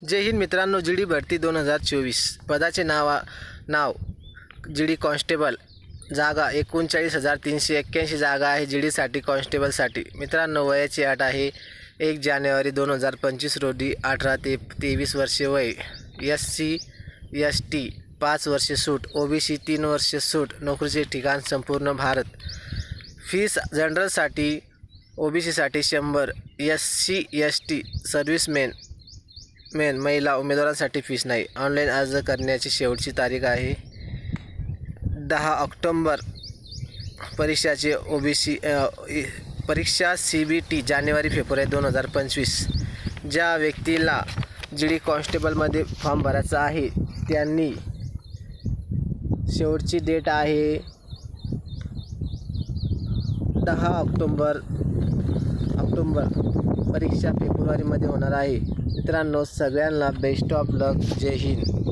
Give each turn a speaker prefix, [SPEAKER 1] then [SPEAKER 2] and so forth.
[SPEAKER 1] जय हिंद मित्रांनो, जीडी भरती 2024 पदाचे नाव जीडी कॉन्स्टेबल, जागा 39,381 जागा आहे जीडीसाठी कॉन्स्टेबलसाठी। मित्रांनो, वयाची अट आहे 1 जानेवारी 2025 रोजी 18 ते 23 वर्षे वय। SC ST 5 वर्षे सूट, OBC 3 वर्षे सूट। नोकरीचे ठिकाण संपूर्ण भारत। फीस जनरलसाठी OBCसाठी 100, SC ST सर्व्हिसमेन महिला उमेदवारांसाठी फीस नाही। ऑनलाईन अर्ज करण्याची शेवटची तारीख आहे 10 ऑक्टोबर। परीक्षाचे OBC परीक्षा CBT जानेवारी फेब्रुवारी 2025। ज्या व्यक्तीला जीडी कॉन्स्टेबलमध्ये फॉर्म भरायचा आहे त्यांनी शेवटची डेट आहे 10 ऑक्टोबर। परीक्षा फेब्रुवारीमध्ये होणार आहे। मित्रांनो, सगळ्यांना बेस्ट ऑफ लक। जय हिंद।